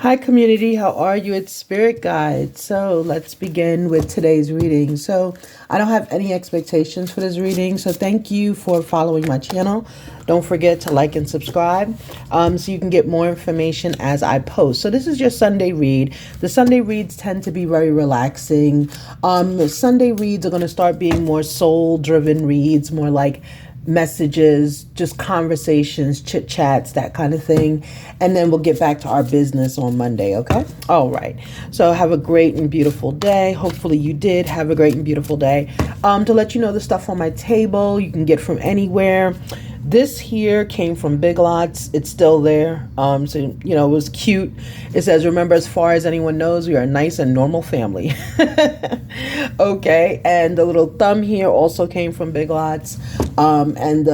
Hi, community. How are you? It's Spirit Guide. So let's begin with today's reading. So I don't have any expectations for this reading. So thank you for following my channel. Don't forget to like and subscribe so you can get more information as I post. So this is your Sunday read. The Sunday reads tend to be very relaxing. Sunday reads are going to start being more soul-driven reads, more like messages, just conversations, chit chats, that kind of thing. And then we'll get back to our business on Monday, okay? All right. So have a great and beautiful day. Hopefully you did have a great and beautiful day. To let you know, the stuff on my table you can get from anywhere. This here came from Big Lots. It's still there. So, it was cute. It says, remember, as far as anyone knows, we are a nice and normal family. Okay. And the little thumb here also came from Big Lots. And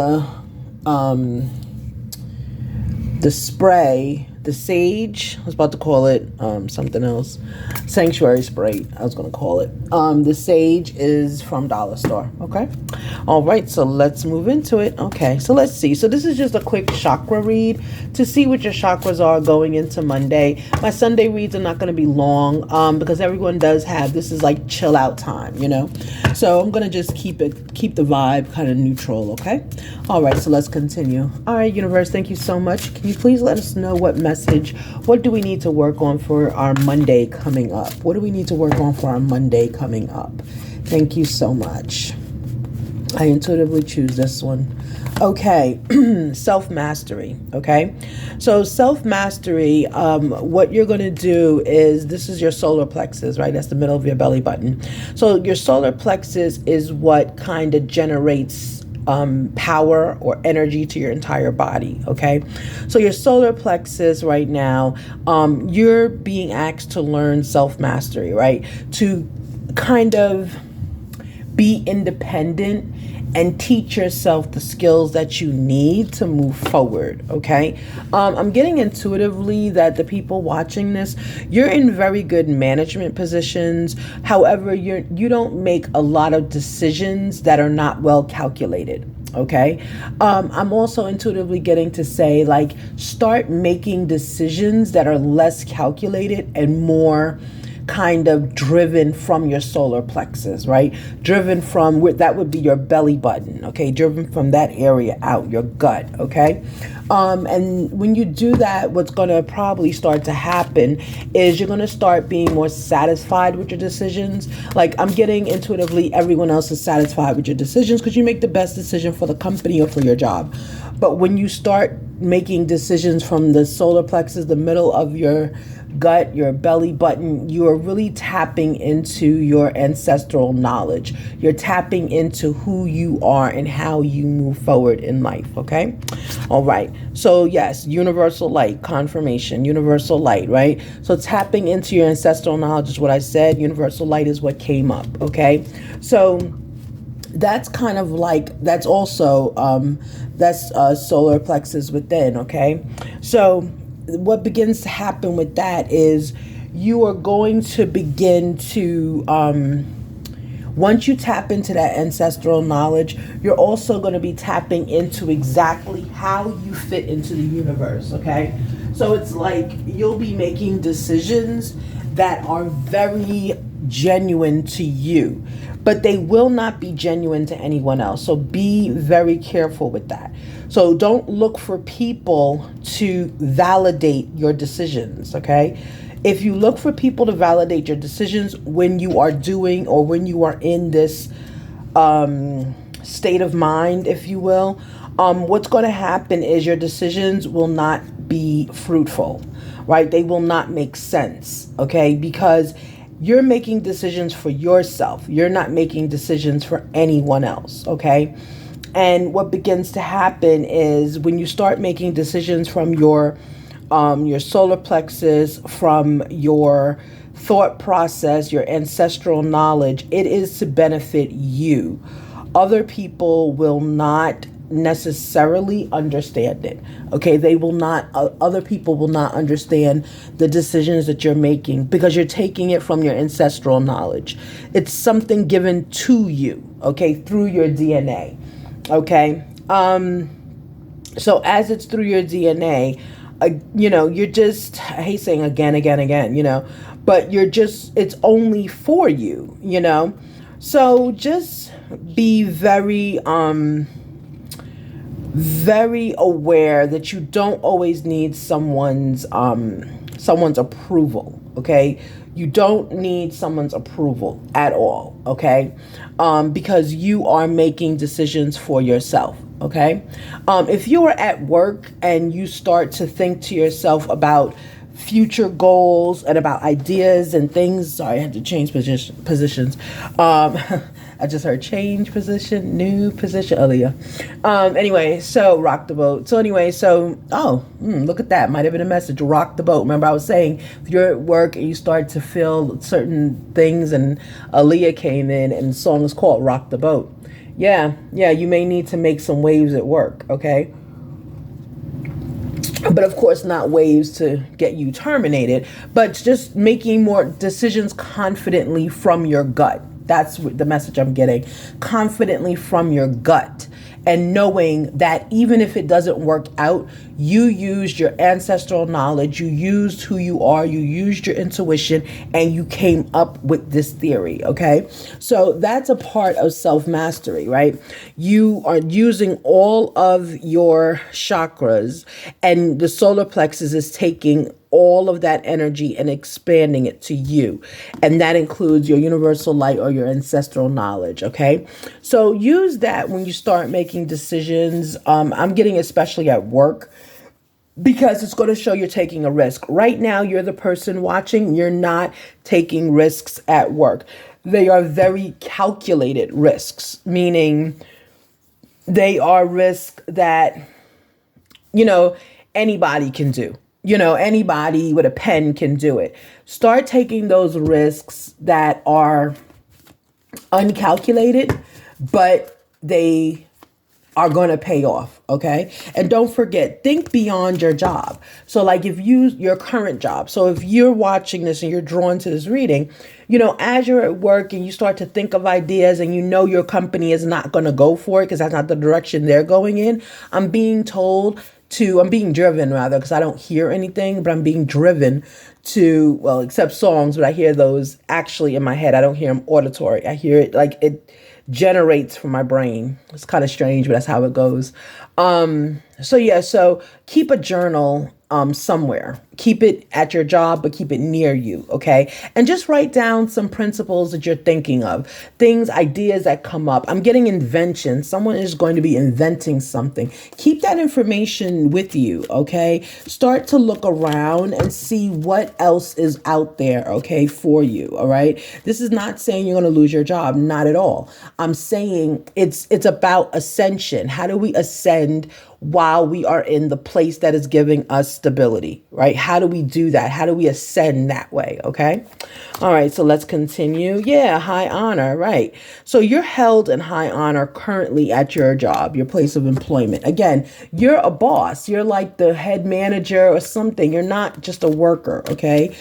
the spray, the sage, I was about to call it something else. Sanctuary spray, I was going to call it. The sage is from Dollar Store. Okay. All right. So let's move into it. Okay. So let's see. So this is just a quick chakra read to see what your chakras are going into Monday. My Sunday reads are not going to be long because everyone does have, this is like chill out time, So I'm going to just keep the vibe kind of neutral. Okay. All right. So let's continue. All right, universe. Thank you so much. Can you please let us know what do we need to work on for our Monday coming up? What do we need to work on for our Monday coming up? Thank you so much. I intuitively choose this one. Okay. Self-mastery. Okay. So self-mastery, what you're going to do is, this is your solar plexus, right? That's the middle of your belly button. So your solar plexus is what kind of generates power or energy to your entire body. Okay. So your solar plexus right now, you're being asked to learn self-mastery, right? To kind of be independent and teach yourself the skills that you need to move forward. Okay. I'm getting intuitively that the people watching this, you're in very good management positions. However, you don't make a lot of decisions that are not well calculated. Okay. I'm also intuitively getting to say, like, start making decisions that are less calculated and more kind of driven from your solar plexus, right? Driven from where that would be your belly button, okay? Driven from that area out, your gut, okay? And when you do that, what's going to probably start to happen is you're going to start being more satisfied with your decisions. Like, I'm getting intuitively everyone else is satisfied with your decisions because you make the best decision for the company or for your job. But when you start making decisions from the solar plexus, the middle of your gut, your belly button, you are really tapping into your ancestral knowledge. You're tapping into who you are and how you move forward in life. Okay. All right. So yes, universal light, confirmation, universal light, right? So tapping into your ancestral knowledge is what I said. Universal light is what came up. Okay. So that's kind of like, that's also, that's solar plexus within. Okay. So what begins to happen with that is you are going to begin to, once you tap into that ancestral knowledge, you're also going to be tapping into exactly how you fit into the universe. Okay. So it's like you'll be making decisions that are very genuine to you, but they will not be genuine to anyone else. So be very careful with that. So don't look for people to validate your decisions, okay? If you look for people to validate your decisions when you are doing or when you are in this state of mind, if you will, what's going to happen is your decisions will not be fruitful, right? They will not make sense, okay? Because you're making decisions for yourself. You're not making decisions for anyone else, okay? And what begins to happen is when you start making decisions from your solar plexus, from your thought process, your ancestral knowledge, it is to benefit you. Other people will not necessarily understand it. Okay, they will not, other people will not understand the decisions that you're making because you're taking it from your ancestral knowledge. It's something given to you, okay, through your DNA. Okay. So as it's through your DNA, you're just, I hate saying again, again, again, but it's only for you. So just be very, very aware that you don't always need someone's approval. Okay. You don't need someone's approval at all. Okay. Because you are making decisions for yourself. Okay. If you are at work and you start to think to yourself about future goals and about ideas and things. Sorry, I had to change positions. I just heard change position, new position, Aaliyah. Anyway, so rock the boat. So anyway, look at that. Might have been a message. Rock the boat. Remember I was saying, if you're at work and you start to feel certain things, and Aaliyah came in and the song is called Rock the Boat. Yeah, you may need to make some waves at work, okay? But of course, not waves to get you terminated, but just making more decisions confidently from your gut. That's the message I'm getting. Confidently from your gut. And knowing that even if it doesn't work out, you used your ancestral knowledge, you used who you are, you used your intuition, and you came up with this theory, okay? So that's a part of self-mastery, right? You are using all of your chakras, and the solar plexus is taking all of that energy and expanding it to you. And that includes your universal light or your ancestral knowledge, okay? So use that when you start making decisions. I'm getting especially at work, because it's going to show you're taking a risk. Right now, you're the person watching. You're not taking risks at work. They are very calculated risks, meaning they are risks that, anybody can do. Anybody with a pen can do it. Start taking those risks that are uncalculated, but they are going to pay off. Okay. And don't forget, think beyond your job. So like your current job. So if you're watching this and you're drawn to this reading, as you're at work and you start to think of ideas and your company is not going to go for it because that's not the direction they're going in. I'm being driven rather, because I don't hear anything, but I'm being driven to, well, except songs, but I hear those actually in my head. I don't hear them auditory. I hear it like it generates from my brain. It's kind of strange, but that's how it goes. So keep a journal somewhere. Keep it at your job, but keep it near you, okay? And just write down some principles that you're thinking of, ideas that come up. I'm getting invention. Someone is going to be inventing something. Keep that information with you, okay? Start to look around and see what else is out there, okay, for you, all right? This is not saying you're going to lose your job, not at all. I'm saying it's about ascension. How do we ascend while we are in the place that is giving us stability, right? How do we do that? How do we ascend that way? Okay. All right. So let's continue. Yeah. High honor. Right. So you're held in high honor currently at your job, your place of employment. Again, you're a boss. You're like the head manager or something. You're not just a worker. Okay.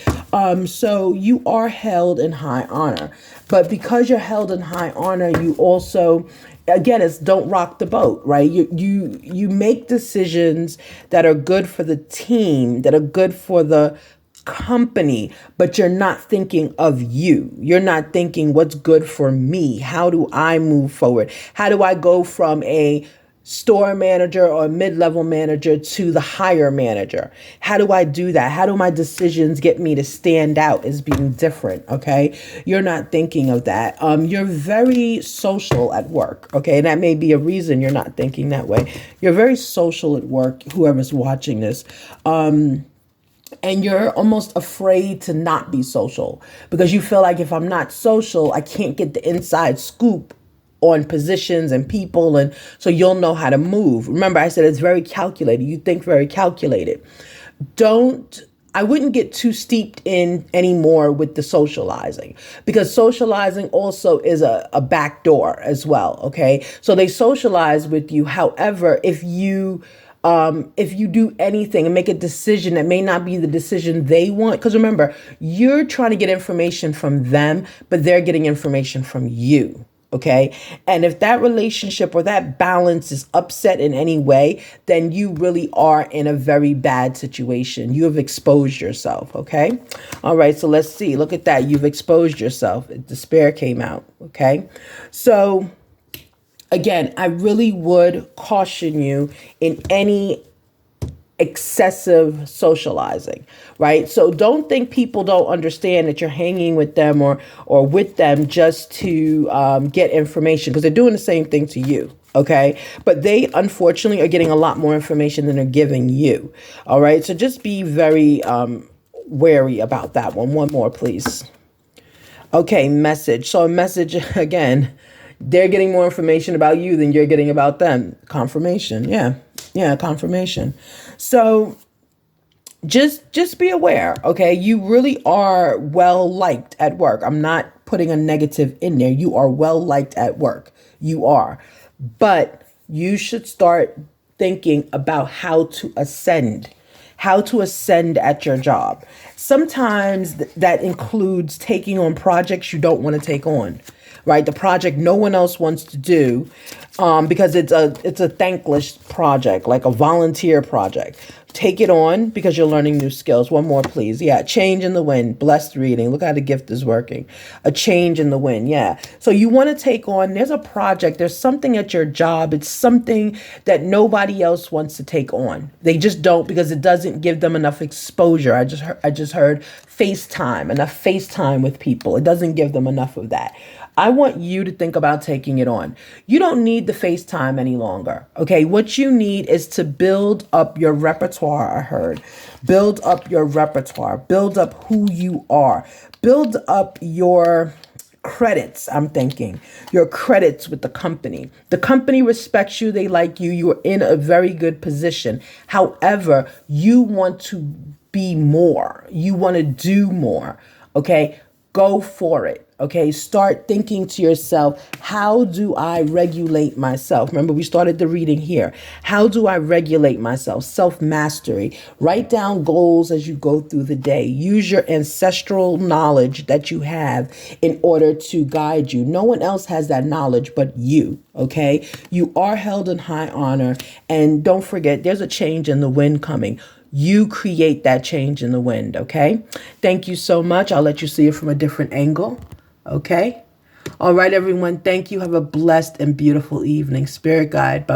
So you are held in high honor, but because you're held in high honor, you also, again, it's don't rock the boat, right? You make decisions that are good for the team, that are good for the company, but you're not thinking of you. You're not thinking what's good for me. How do I move forward? How do I go from a store manager or mid-level manager to the higher manager? How do I do that? How do my decisions get me to stand out as being different? Okay. You're not thinking of that. You're very social at work. Okay. And that may be a reason you're not thinking that way. You're very social at work, whoever's watching this. And you're almost afraid to not be social because you feel like if I'm not social, I can't get the inside scoop on positions and people, and so you'll know how to move. Remember, I said it's very calculated. You think very calculated. I wouldn't get too steeped in anymore with the socializing, because socializing also is a back door as well. Okay, so they socialize with you. However, if you do anything and make a decision that may not be the decision they want, because remember, you're trying to get information from them, but they're getting information from you. Okay. And if that relationship or that balance is upset in any way, then you really are in a very bad situation. You have exposed yourself. Okay. All right. So let's see. Look at that. You've exposed yourself. Despair came out. Okay. So again, I really would caution you in any excessive socializing, right? So don't think people don't understand that you're hanging with them or with them just to get information, because they're doing the same thing to you. Okay. But they unfortunately are getting a lot more information than they're giving you. All right. So just be very wary about that one. One more, please. Okay. Message. So a message again, they're getting more information about you than you're getting about them. Confirmation. Yeah. Yeah. Confirmation. So just be aware. Okay. You really are well liked at work. I'm not putting a negative in there. You are well liked at work. You are. But you should start thinking about how to ascend. How to ascend at your job. Sometimes that includes taking on projects you don't want to take on, right? The project no one else wants to do because it's a thankless project, like a volunteer project. Take it on because you're learning new skills. One more, please. Yeah, change in the wind. Blessed reading. Look how the gift is working. A change in the wind. Yeah. So you want to take on, there's a project, there's something at your job. It's something that nobody else wants to take on. They just don't, because it doesn't give them enough exposure. I just heard FaceTime, enough FaceTime with people. It doesn't give them enough of that. I want you to think about taking it on. You don't need the FaceTime any longer. Okay. What you need is to build up your repertoire. I heard. Build up your repertoire. Build up who you are. Build up your credits. I'm thinking your credits with the company. The company respects you. They like you. You're in a very good position. However, you want to be more. You want to do more. Okay. Go for it. Okay, start thinking to yourself, how do I regulate myself? Remember, we started the reading here. How do I regulate myself? Self-mastery. Write down goals as you go through the day. Use your ancestral knowledge that you have in order to guide you. No one else has that knowledge but you, okay? You are held in high honor. And don't forget, there's a change in the wind coming. You create that change in the wind, okay? Thank you so much. I'll let you see it from a different angle. Okay. All right, everyone. Thank you. Have a blessed and beautiful evening. Spirit guide. Bye.